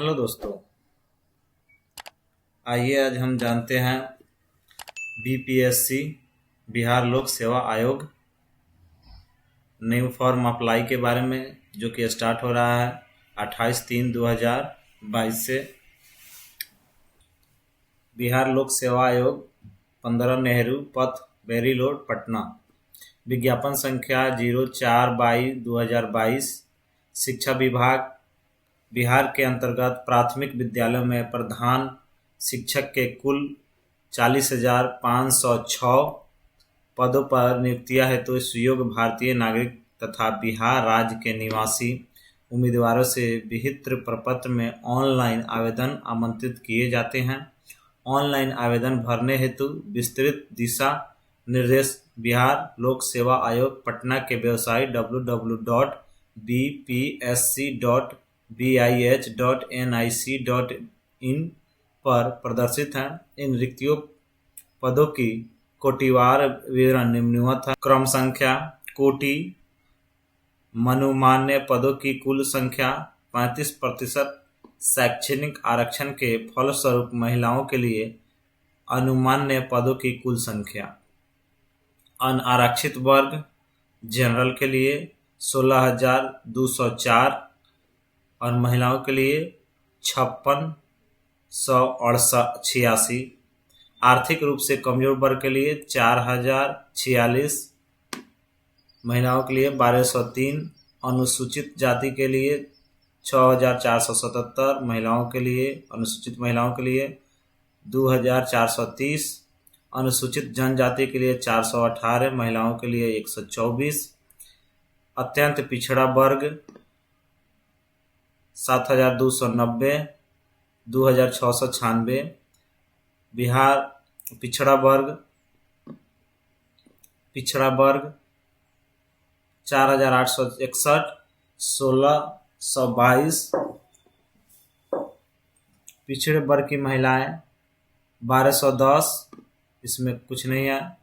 Hello दोस्तों। आइए आज हम जानते हैं बीपीएससी बिहार लोक सेवा आयोग न्यू फॉर्म अप्लाई के बारे में, जो कि स्टार्ट हो रहा है 28/3/2022 से। बिहार लोक सेवा आयोग 15 नेहरू पथ, बेरी रोड, पटना। विज्ञापन संख्या 04/22/2022। शिक्षा विभाग बिहार के अंतर्गत प्राथमिक विद्यालयों में प्रधान शिक्षक के कुल 40,506 पदों पर नियुक्तियां हेतु सुयोग्य भारतीय नागरिक तथा बिहार राज्य के निवासी उम्मीदवारों से विहित प्रपत्र में ऑनलाइन आवेदन आमंत्रित किए जाते हैं। ऑनलाइन आवेदन भरने हेतु विस्तृत दिशा निर्देश बिहार लोक सेवा आयोग पटना के वेबसाइट www.bpsc.bih.nic.in पर प्रदर्शित हैं। इन रिक्तियों पदों की कोटिवार विवरण निम्नवत है। क्रम संख्या, कोटि, मनोमान्य पदों की कुल संख्या 35%। शैक्षणिक आरक्षण के फलस्वरूप महिलाओं के लिए अनुमान्य पदों की कुल संख्या। अनारक्षित वर्ग जनरल के लिए 16,204 और महिलाओं के लिए 56,186। आर्थिक रूप से कमजोर वर्ग के लिए 4,046, महिलाओं के लिए 1,203। अनुसूचित जाति के लिए 6,477, महिलाओं के लिए अनुसूचित महिलाओं के लिए 2,430। अनुसूचित जनजाति के लिए 418, महिलाओं के लिए 124। अत्यंत पिछड़ा वर्ग 7,290, 2,696। बिहार पिछड़ा वर्ग 4,861, 1,622। पिछड़े वर्ग की महिलाएं 1,210, इसमें कुछ नहीं है।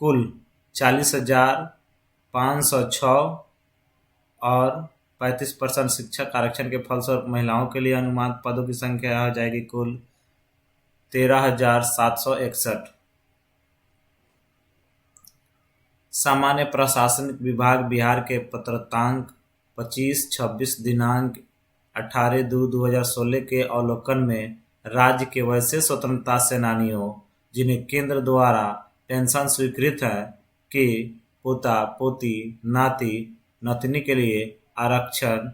कुल 40,506 और 35% शिक्षक आरक्षण के फलस्वरूप महिलाओं के लिए अनुमानित पदों की संख्या हो जाएगी कुल 13,761। सामान्य प्रशासनिक विभाग बिहार के पत्रांक 25/26 दिनांक 18/2/2016 के अवलोकन में राज्य के वैसे स्वतंत्रता सेनानियों जिन्हें केंद्र द्वारा पेंशन स्वीकृत है कि पोता पोती नाती नतनी के लिए आरक्षण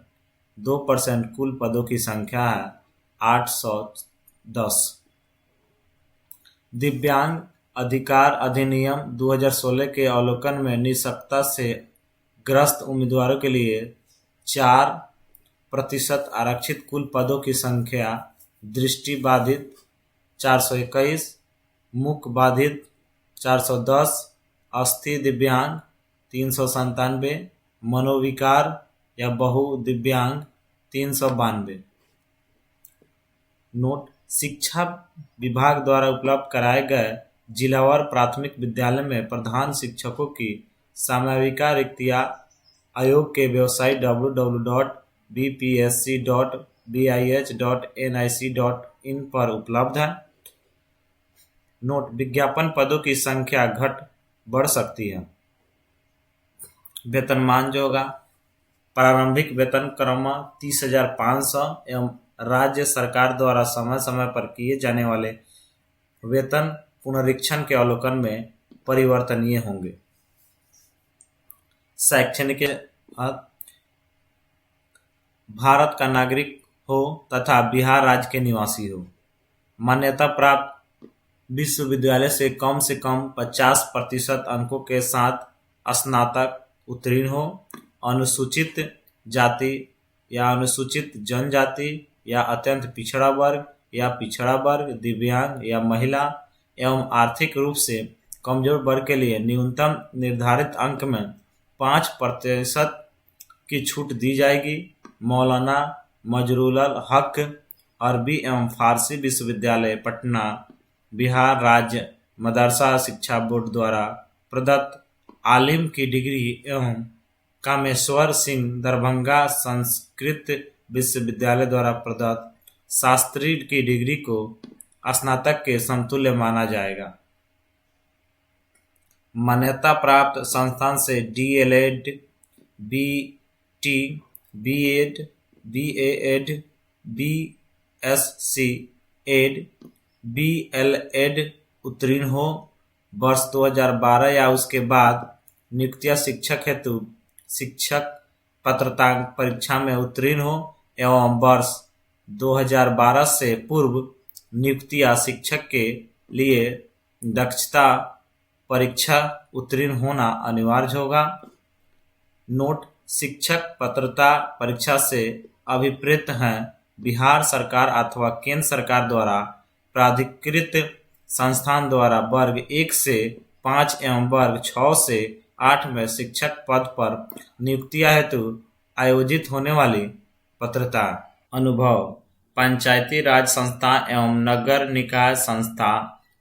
2% कुल पदों की संख्या है 810। दिव्यांग अधिकार अधिनियम 2016 के अवलोकन में निःशक्तता से ग्रस्त उम्मीदवारों के लिए 4% आरक्षित कुल पदों की संख्या। दृष्टिबाधित 421, मूक बाधित 410, अस्थि दिव्यांग 397, मनोविकार या बहु दिव्यांग 392। नोट: शिक्षा विभाग द्वारा उपलब्ध कराए गए जिलावार प्राथमिक विद्यालय में प्रधान शिक्षकों की सामयिका रिक्तियां आयोग के वेबसाइट www.bpsc.bih.nic.in पर उपलब्ध है। नोट: विज्ञापन पदों की संख्या घट बढ़ सकती है। वेतनमान जो होगा, प्रारंभिक वेतन क्रम 30,500 एवं राज्य सरकार द्वारा समय समय पर किए जाने वाले वेतन पुनरीक्षण के अवलोकन में परिवर्तनीय होंगे। शैक्षणिक भारत का नागरिक हो तथा बिहार राज्य के निवासी हो, मान्यता प्राप्त विश्वविद्यालय से कम 50% अंकों के साथ स्नातक उत्तीर्ण हो, अनुसूचित जाति या अनुसूचित जनजाति या अत्यंत पिछड़ा वर्ग या पिछड़ा वर्ग, दिव्यांग या महिला एवं आर्थिक रूप से कमजोर वर्ग के लिए न्यूनतम निर्धारित अंक में 5% की छूट दी जाएगी। मौलाना मजरूल हक अरबी एवं फारसी विश्वविद्यालय पटना बिहार राज्य मदरसा शिक्षा बोर्ड द्वारा प्रदत्त आलिम की डिग्री एवं कामेश्वर सिंह दरभंगा संस्कृत विश्वविद्यालय द्वारा प्रदत्त शास्त्री की डिग्री को स्नातक के समतुल्य माना जाएगा। मान्यता प्राप्त संस्थान से DElEd, BT, BEd, BAEd, BSc Ed, BElEd उत्तीर्ण हो, वर्ष 2012 या उसके बाद नियुक्तियां शिक्षक हेतु शिक्षक पात्रता परीक्षा में उत्तीर्ण हो एवं वर्ष 2012 से पूर्व नियुक्तियां शिक्षक के लिए दक्षता परीक्षा उत्तीर्ण होना अनिवार्य होगा। नोट: शिक्षक पात्रता परीक्षा से अभिप्रेत हैं बिहार सरकार अथवा केंद्र सरकार द्वारा प्राधिकृत संस्थान द्वारा वर्ग 1 से 5 एवं वर्ग 6 से 8 में शिक्षक पद पर नियुक्तियां हेतु आयोजित होने वाली पात्रता। अनुभव: पंचायती राज संस्था एवं नगर निकाय संस्था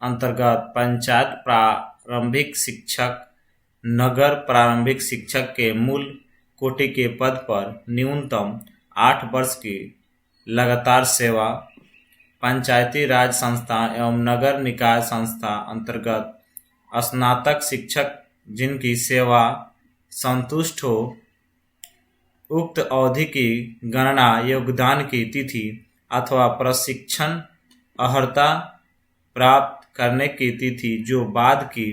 अंतर्गत पंचायत प्रारंभिक शिक्षक, नगर प्रारंभिक शिक्षक के मूल कोटि के पद पर न्यूनतम 8 वर्ष की लगातार सेवा। पंचायती राज संस्था एवं नगर निकाय संस्था अंतर्गत स्नातक शिक्षक जिनकी सेवा संतुष्ट हो, उक्त अवधि की गणना योगदान की तिथि अथवा प्रशिक्षण अर्हता प्राप्त करने की तिथि जो बाद की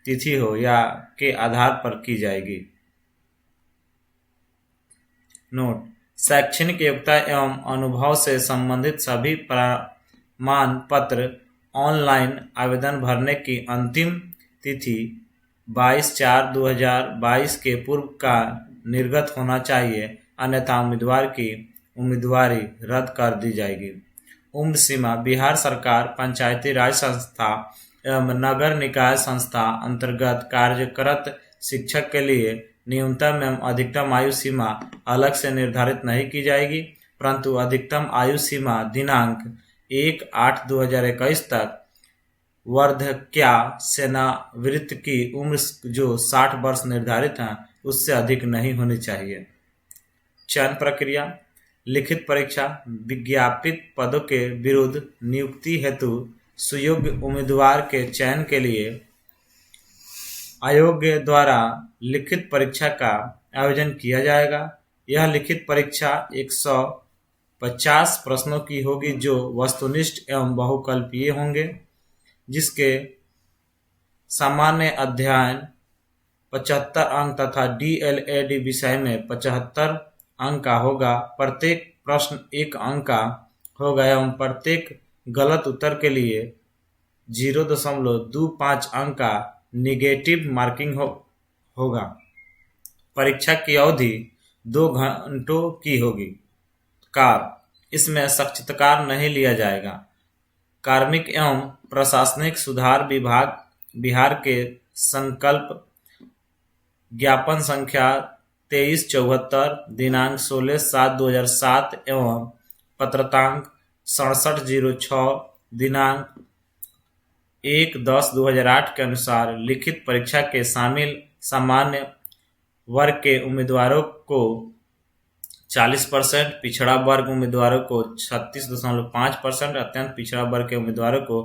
तिथि हो या के आधार पर की जाएगी। नोट: शैक्षणिक योग्यता एवं अनुभव से संबंधित सभी प्रमाण पत्र ऑनलाइन आवेदन भरने की अंतिम तिथि 22/4/2022 के पूर्व का निर्गत होना चाहिए, अन्यथा उम्मीदवार की उम्मीदवारी रद्द कर दी जाएगी। उम्र सीमा: बिहार सरकार पंचायती राज संस्था एवं नगर निकाय संस्था अंतर्गत कार्यरत शिक्षक के लिए न्यूनतम एवं अधिकतम आयु सीमा अलग से निर्धारित नहीं की जाएगी, परंतु अधिकतम आयु सीमा दिनांक 1/8/2021 तक वर्धक्या सेवानिवृत्ति की उम्र जो 60 वर्ष निर्धारित है उससे अधिक नहीं होनी चाहिए। चयन प्रक्रिया: लिखित परीक्षा: विज्ञापित पदों के विरुद्ध नियुक्ति हेतु सुयोग्य उम्मीदवार के चयन के लिए आयोग द्वारा लिखित परीक्षा का आयोजन किया जाएगा। यह लिखित परीक्षा 150 प्रश्नों की होगी जो वस्तुनिष्ठ एवं बहुकल्पीय होंगे, जिसके सामान्य अध्ययन 75 अंक तथा डीएलएड विषय में 75 अंक का होगा। प्रत्येक प्रश्न 1 अंक का होगा एवं प्रत्येक गलत उत्तर के लिए 0.25 अंक का निगेटिव मार्किंग होगा। परीक्षा की अवधि 2 घंटों की होगी। इसमें साक्षात्कार नहीं लिया जाएगा। कार्मिक एवं प्रशासनिक सुधार विभाग बिहार के संकल्प ज्ञापन संख्या 2374 दिनांक 16/7/2007 एवं पत्रतांक 6706 दिनांक 1/10/2008 के अनुसार लिखित परीक्षा के शामिल सामान्य वर्ग के उम्मीदवारों को 40%, पिछड़ा वर्ग उम्मीदवारों को 36.5%, अत्यंत पिछड़ा वर्ग के उम्मीदवारों को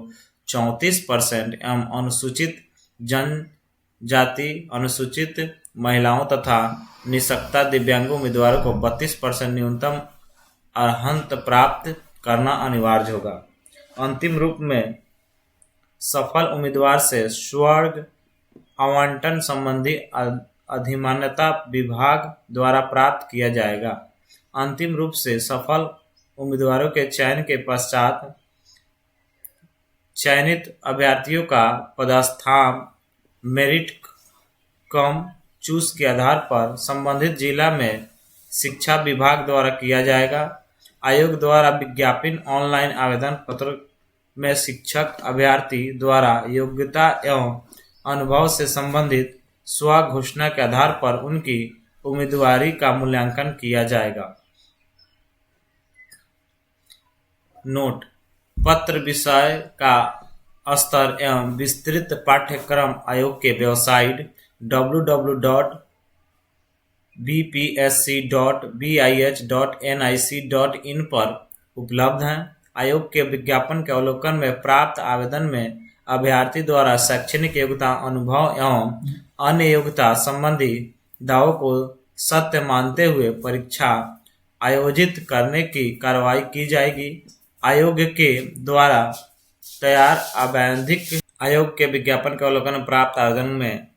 34% एवं अनुसूचित जनजाति, अनुसूचित महिलाओं तथा निःशक्ता दिव्यांग उम्मीदवारों को 32% न्यूनतम अर्हता प्राप्त करना अनिवार्य होगा। अंतिम रूप में सफल उम्मीदवार से स्वर्ण आवंटन संबंधी अधिमान्यता विभाग द्वारा प्राप्त किया जाएगा। अंतिम रूप से सफल उम्मीदवारों के चयन के पश्चात चयनित अभ्यर्थियों का पदस्थान मेरिट कम चूज के आधार पर संबंधित जिला में शिक्षा विभाग द्वारा किया जाएगा। आयोग द्वारा विज्ञापित ऑनलाइन आवेदन पत्र में शिक्षक अभ्यर्थी द्वारा योग्यता एवं अनुभव से संबंधित स्व घोषणा के आधार पर उनकी उम्मीदवारी का मूल्यांकन किया जाएगा। नोट: पत्र विषय का स्तर एवं विस्तृत पाठ्यक्रम आयोग के वेबसाइट bpsc.bih.nic.in पर उपलब्ध हैं। आयोग के विज्ञापन के अवलोकन में प्राप्त आवेदन में अभ्यर्थी द्वारा शैक्षणिक योग्यता, अनुभव एवं अन्य योग्यता संबंधी दावों को सत्य मानते हुए परीक्षा आयोजित करने की कार्रवाई की जाएगी। आयोग के द्वारा तैयार आवैधिक आयोग के विज्ञापन के अवलोकन में प्राप्त आवेदन में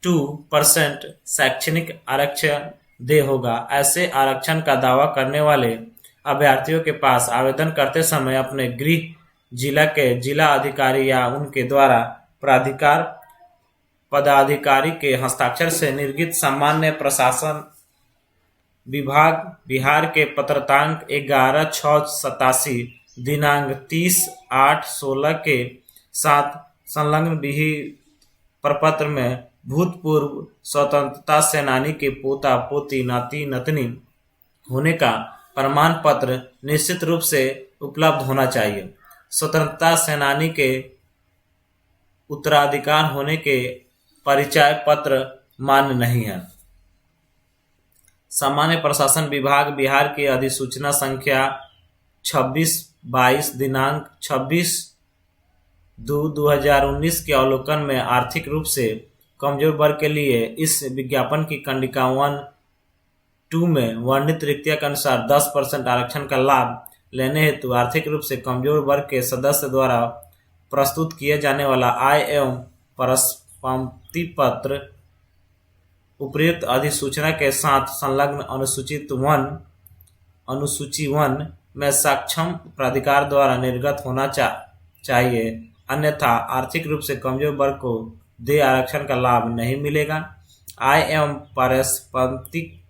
2% शैक्षणिक आरक्षण दे होगा। ऐसे आरक्षण का दावा करने वाले अभ्यर्थियों के पास आवेदन करते समय अपने गृह जिला के जिला अधिकारी या उनके द्वारा प्राधिकार पदाधिकारी के हस्ताक्षर से निर्गत सामान्य प्रशासन विभाग बिहार के पत्रांक 11/6/87 दिनांक 30/8/16 के साथ संलग्न विधि प्रपत्र में भूतपूर्व स्वतंत्रता सेनानी के पोता पोती नाती नतनी होने का प्रमाण पत्र निश्चित रूप से उपलब्ध होना चाहिए। स्वतंत्रता सेनानी के उत्तराधिकार होने के परिचय पत्र मान्य नहीं है। सामान्य प्रशासन विभाग बिहार की अधिसूचना संख्या 26/22 दिनांक 26/2/2019 के अवलोकन में आर्थिक रूप से कमजोर वर्ग के लिए इस विज्ञापन की कंडिका 1(2) में वर्णित रिक्तियों के अनुसार 10% आरक्षण का लाभ लेने हेतु आर्थिक रूप से कमजोर वर्ग के सदस्य द्वारा प्रस्तुत किए जाने वाला आय एवं प्रशस्ति पत्र उपर्युक्त अधिसूचना के साथ संलग्न अनुसूची 1 में सक्षम प्राधिकार द्वारा निर्गत होना चाहिए, अन्यथा आर्थिक रूप से कमजोर वर्ग को देय आरक्षण का लाभ नहीं मिलेगा। आय एवं प्रशस्ति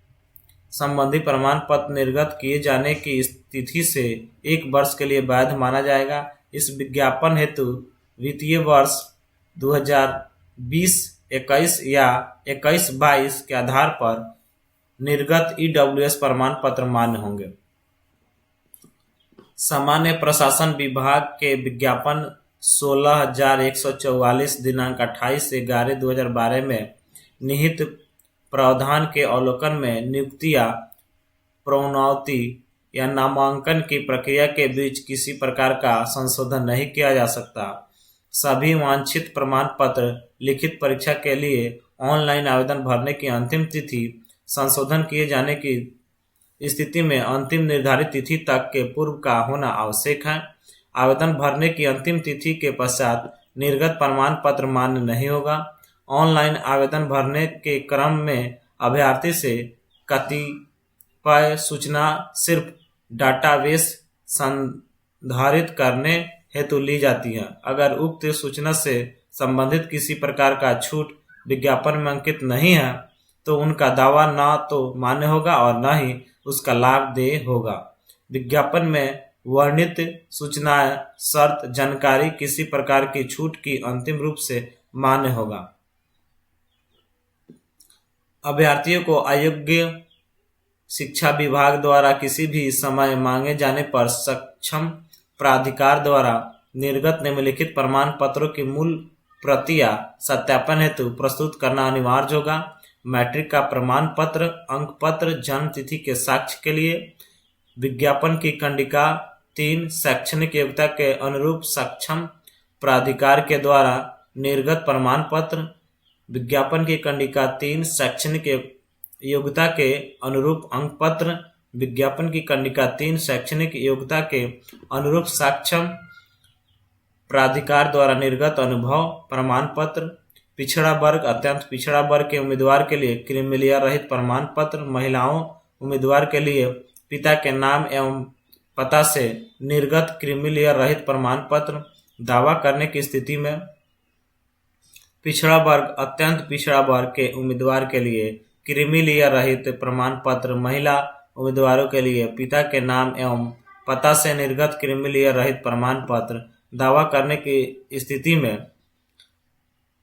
संबंधी प्रमाण पत्र निर्गत किए जाने की तिथि से 1 वर्ष के लिए वैध माना जाएगा। इस विज्ञापन हेतु वित्तीय वर्ष 2020-21 या 21-22 के आधार पर निर्गत EWS प्रमाण पत्र मान्य होंगे। सामान्य प्रशासन विभाग के विज्ञापन 16,144 दिनांक 28/11/2012 में निहित प्रावधान के अवलोकन में नियुक्ति या प्रोन्नति या नामांकन की प्रक्रिया के बीच किसी प्रकार का संशोधन नहीं किया जा सकता। सभी वांछित प्रमाण पत्र लिखित परीक्षा के लिए ऑनलाइन आवेदन भरने की अंतिम तिथि संशोधन किए जाने की स्थिति में अंतिम निर्धारित तिथि तक के पूर्व का होना आवश्यक है। आवेदन भरने की अंतिम तिथि के पश्चात निर्गत प्रमाण पत्र मान्य नहीं होगा। ऑनलाइन आवेदन भरने के क्रम में अभ्यर्थी से कतिपय सूचना सिर्फ डाटाबेस संधारित करने हेतु ली जाती है। अगर उक्त सूचना से संबंधित किसी प्रकार का छूट विज्ञापन में अंकित नहीं है तो उनका दावा न तो मान्य होगा और न ही उसका लाभ देय होगा। विज्ञापन में वर्णित सूचनाएं, शर्त, जानकारी किसी प्रकार की छूट की अंतिम रूप से मान्य होगा। अभ्यर्थियों को अयोग्य शिक्षा विभाग द्वारा किसी भी समय मांगे जाने पर सक्षम प्राधिकार द्वारा निर्गत निम्नलिखित प्रमाण पत्रों की मूल प्रतियां सत्यापन हेतु प्रस्तुत करना अनिवार्य होगा। मैट्रिक का प्रमाण पत्र, अंक पत्र, जन्म तिथि के साक्ष्य के लिए विज्ञापन की कंडिका 3 शैक्षणिक योग्यता के अनुरूप सक्षम प्राधिकार के द्वारा निर्गत प्रमाण पत्र, विज्ञापन की कंडिका 3 शैक्षणिक योग्यता के अनुरूप अंक पत्र, विज्ञापन की कंडिका 3 शैक्षणिक योग्यता के अनुरूप सक्षम प्राधिकार द्वारा निर्गत अनुभव प्रमाण पत्र, पिछड़ा वर्ग, अत्यंत पिछड़ा वर्ग के उम्मीदवार के लिए क्रीमीलेयर रहित प्रमाण पत्र, महिलाओं उम्मीदवार के लिए पिता के नाम एवं पता से निर्गत क्रीमीलेयर रहित प्रमाण पत्र। दावा करने की स्थिति में पिछड़ा वर्ग, अत्यंत पिछड़ा वर्ग के उम्मीदवार के लिए क्रीमीलेयर रहित प्रमाण पत्र, महिला उम्मीदवारों के लिए पिता के नाम एवं पता से निर्गत क्रीमीलेयर रहित प्रमाण पत्र। दावा करने की स्थिति में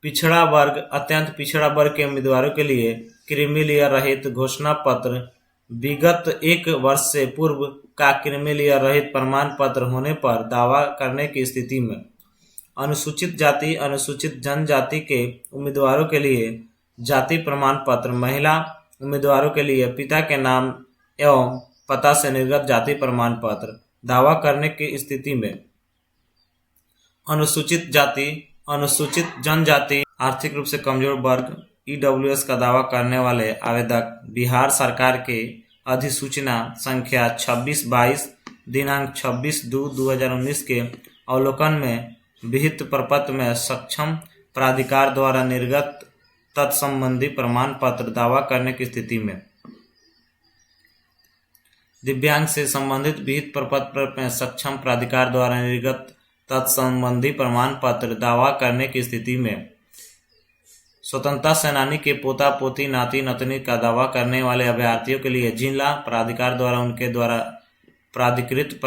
पिछड़ा वर्ग, अत्यंत पिछड़ा वर्ग के उम्मीदवारों के लिए क्रीमीलेयर रहित घोषणा पत्र, विगत 1 वर्ष से पूर्व का क्रीमीलेयर रहित प्रमाण पत्र होने पर दावा करने की स्थिति में अनुसूचित जाति, अनुसूचित जनजाति के उम्मीदवारों के लिए जाति प्रमाण पत्र, महिला उम्मीदवारों के लिए पिता के नाम एवं पता से निर्गत जाति प्रमाण पत्र। दावा करने की स्थिति में अनुसूचित जाति, अनुसूचित जनजाति, आर्थिक रूप से कमजोर वर्ग EWS का दावा करने वाले आवेदक बिहार सरकार के अधिसूचना संख्या 26/22 दिनांक 26/2/2019 के अवलोकन में विहित प्रपत्र में सक्षम प्राधिकार द्वारा निर्गत तत्संबंधी प्रमाण पत्र दावा करने की स्थिति में दिव्यांग से संबंधित विहित प्रपत्र में सक्षम प्राधिकार द्वारा निर्गत तत्संबंधी प्रमाण पत्र दावा करने की स्थिति में स्वतंत्रता सेनानी के पोता पोती नाती नतनी का दावा करने वाले अभ्यर्थियों के लिए जिला प्राधिकार द्वारा उनके द्वारा प्राधिकृत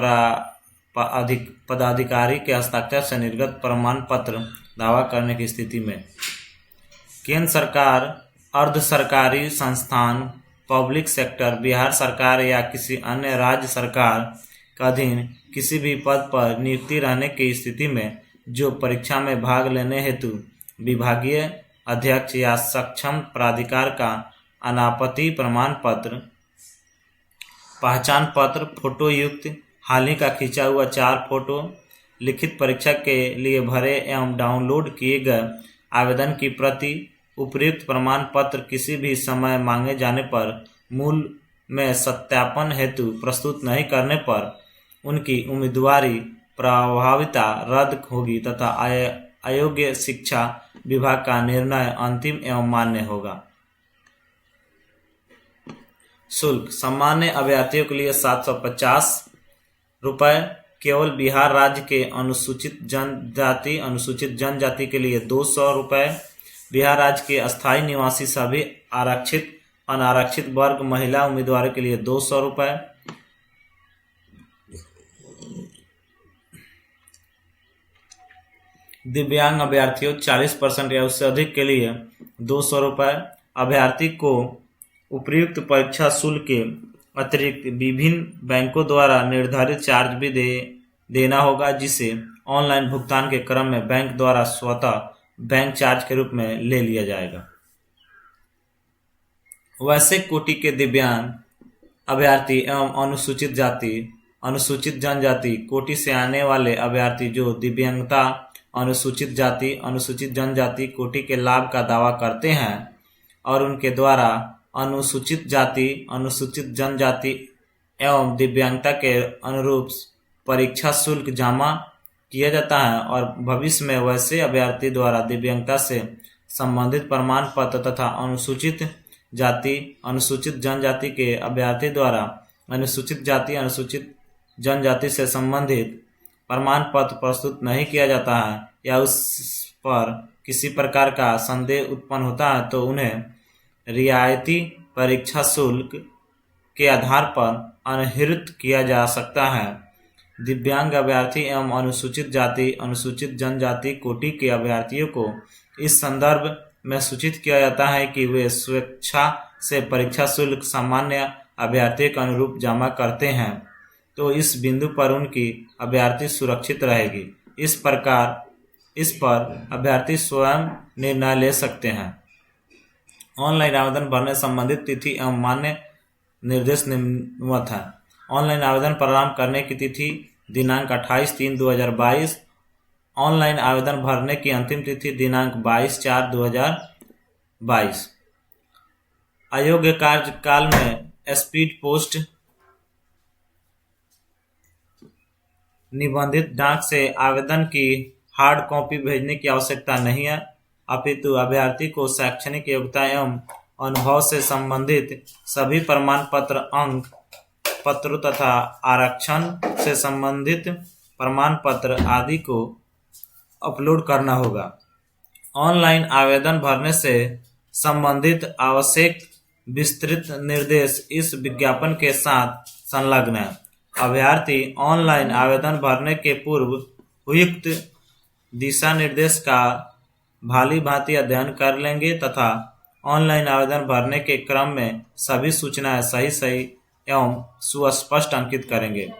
पदाधिकारी के हस्ताक्षर से निर्गत प्रमाण पत्र दावा करने की स्थिति में केंद्र सरकार, अर्ध सरकारी संस्थान, पब्लिक सेक्टर, बिहार सरकार या किसी अन्य राज्य सरकार का अधीन किसी भी पद पर नियुक्ति रहने की स्थिति में जो परीक्षा में भाग लेने हेतु विभागीय अध्यक्ष या सक्षम प्राधिकार का अनापत्ति प्रमाण पत्र, पहचान पत्र, फोटो युक्त हाल ही का खींचा हुआ 4 फोटो, लिखित परीक्षा के लिए भरे एवं डाउनलोड किए गए आवेदन की प्रति, उपयुक्त प्रमाण पत्र किसी भी समय मांगे जाने पर मूल में सत्यापन हेतु प्रस्तुत नहीं करने पर उनकी उम्मीदवारी प्रभाविता रद्द होगी तथा अयोग्य शिक्षा विभाग का निर्णय अंतिम एवं मान्य होगा। शुल्क सामान्य अभ्यर्थियों के लिए 750 रुपये, केवल बिहार राज्य के अनुसूचित जनजाति के लिए 200 रुपये, बिहार राज्य के अस्थायी निवासी सभी आरक्षित अनारक्षित वर्ग महिला उम्मीदवारों के लिए 200 रुपये, दिव्यांग अभ्यर्थियों 40% या उससे अधिक के लिए 200 रुपये। अभ्यर्थी को उपयुक्त परीक्षा शुल्क के अतिरिक्त विभिन्न बैंकों द्वारा निर्धारित चार्ज भी देना होगा, जिसे ऑनलाइन भुगतान के क्रम में बैंक द्वारा स्वतः बैंक चार्ज के रूप में ले लिया जाएगा। वैसे कोटि के दिव्यांग अभ्यर्थी एवं अनुसूचित जनजाति कोटि से आने वाले अभ्यर्थी जो दिव्यांगता अनुसूचित जनजाति कोटि के लाभ का दावा करते हैं और उनके द्वारा अनुसूचित जनजाति एवं दिव्यांगता के अनुरूप परीक्षा शुल्क जमा किया जाता है और भविष्य में वैसे अभ्यर्थी द्वारा दिव्यांगता से संबंधित प्रमाण पत्र तथा अनुसूचित जनजाति के अभ्यर्थी द्वारा अनुसूचित जनजाति से संबंधित प्रमाण पत्र प्रस्तुत नहीं किया जाता है या उस पर किसी प्रकार का संदेह उत्पन्न होता है तो उन्हें रियायती परीक्षा शुल्क के आधार पर अनहिर्त किया जा सकता है। दिव्यांग अभ्यर्थी एवं अनुसूचित जनजाति कोटि के अभ्यर्थियों को इस संदर्भ में सूचित किया जाता है कि वे स्वेच्छा से परीक्षा शुल्क सामान्य अभ्यर्थियों के अनुरूप जमा करते हैं तो इस बिंदु पर उनकी अभ्यर्थी सुरक्षित रहेगी। इस पर अभ्यर्थी स्वयं निर्णय ले सकते हैं। ऑनलाइन आवेदन भरने संबंधित तिथि एवं मान्य निर्देश निम्नवत है। ऑनलाइन आवेदन प्रारंभ करने की तिथि दिनांक 28/3/2022। ऑनलाइन आवेदन भरने की अंतिम तिथि दिनांक 22/4/2022। अयोग्य कार्यकाल में स्पीड पोस्ट निबंधित डाक से आवेदन की हार्ड कॉपी भेजने की आवश्यकता नहीं है, अपितु अभ्यर्थी को शैक्षणिक योग्यता एवं अनुभव से संबंधित सभी प्रमाण पत्र, अंक पत्र तथा आरक्षण से संबंधित प्रमाण पत्र आदि को अपलोड करना होगा। ऑनलाइन आवेदन भरने से संबंधित आवश्यक विस्तृत निर्देश इस विज्ञापन के साथ संलग्न है। अभ्यर्थी ऑनलाइन आवेदन भरने के पूर्व उपयुक्त दिशा निर्देश का भाली भांति अध्ययन कर लेंगे तथा ऑनलाइन आवेदन भरने के क्रम में सभी सूचनाएं सही एवं सुस्पष्ट अंकित करेंगे।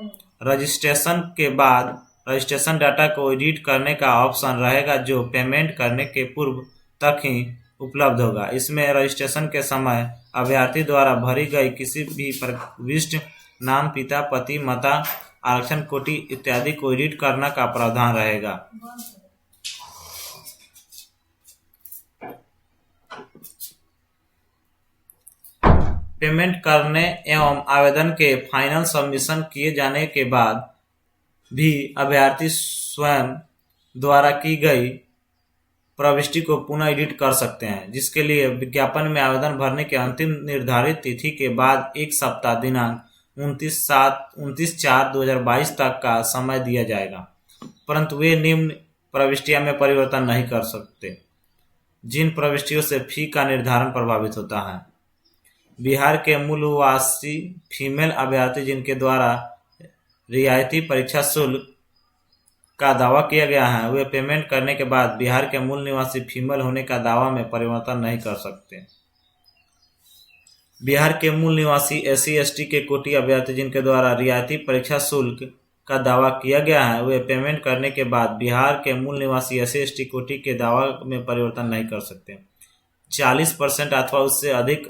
रजिस्ट्रेशन के बाद रजिस्ट्रेशन डाटा को एडिट करने का ऑप्शन रहेगा जो पेमेंट करने के पूर्व तक ही उपलब्ध होगा। इसमें रजिस्ट्रेशन के समय अभ्यर्थी द्वारा भरी गई किसी भी प्रविष्ट नाम, पिता, पति, माता, आरक्षण कोटि इत्यादि को एडिट करने का प्रावधान रहेगा। पेमेंट करने एवं आवेदन के फाइनल सबमिशन किए जाने के बाद भी अभ्यर्थी स्वयं द्वारा की गई प्रविष्टि को पुनः एडिट कर सकते हैं, जिसके लिए विज्ञापन में आवेदन भरने की अंतिम निर्धारित तिथि के बाद 1 सप्ताह दिनांक 29/4/2022 तक का समय दिया जाएगा, परंतु वे निम्न प्रविष्टियां में परिवर्तन नहीं कर सकते, जिन प्रविष्टियों से फी का निर्धारण प्रभावित होता है। बिहार के मूलवासी फीमेल अभ्यर्थी जिनके द्वारा रियायती परीक्षा शुल्क का दावा किया गया है, वे पेमेंट करने के बाद बिहार के मूल निवासी फीमेल होने का दावा में परिवर्तन नहीं कर सकते। बिहार के मूल निवासी SC/ST के कोटि अभ्यर्थी जिनके द्वारा रियायती परीक्षा शुल्क का दावा किया गया है, वे पेमेंट करने के बाद बिहार के मूल निवासी SC/ST कोटि के दावा में परिवर्तन नहीं कर सकते। 40% अथवा उससे अधिक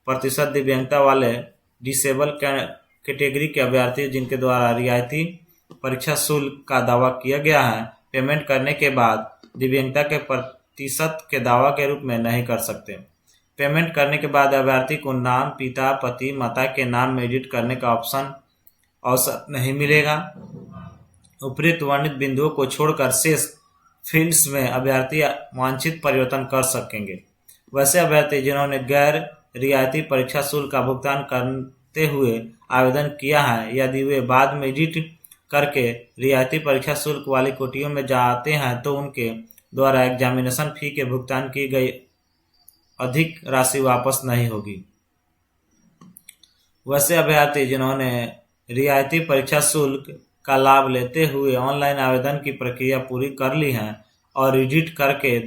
प्रतिशत दिव्यांगता वाले डिसेबल कैटेगरी के अभ्यर्थी जिनके द्वारा रियायती परीक्षा शुल्क का दावा किया गया है, पेमेंट करने के बाद दिव्यांगता के प्रतिशत के दावा के रूप में नहीं कर सकते। पेमेंट करने के बाद अभ्यर्थी को नाम, पिता, पति, माता के नाम में एडिट करने का अवसर नहीं मिलेगा। उपरोक्त वर्णित बिंदुओं को छोड़कर शेष फील्ड्स में अभ्यर्थी वांछित परिवर्तन कर सकेंगे। वैसे अभ्यर्थी जिन्होंने गैर रियायती परीक्षा शुल्क का भुगतान करते हुए आवेदन किया है, यदि वे बाद में एडिट करके रियायती परीक्षा शुल्क वाली कोटियों में जाते हैं तो उनके द्वारा एग्जामिनेशन फी के भुगतान की गई अधिक राशि वापस नहीं होगी। वैसे अभ्यर्थी जिन्होंने रियायती परीक्षा शुल्क का लाभ लेते हुए ऑनलाइन आवेदन की प्रक्रिया पूरी कर ली है और एडिट करके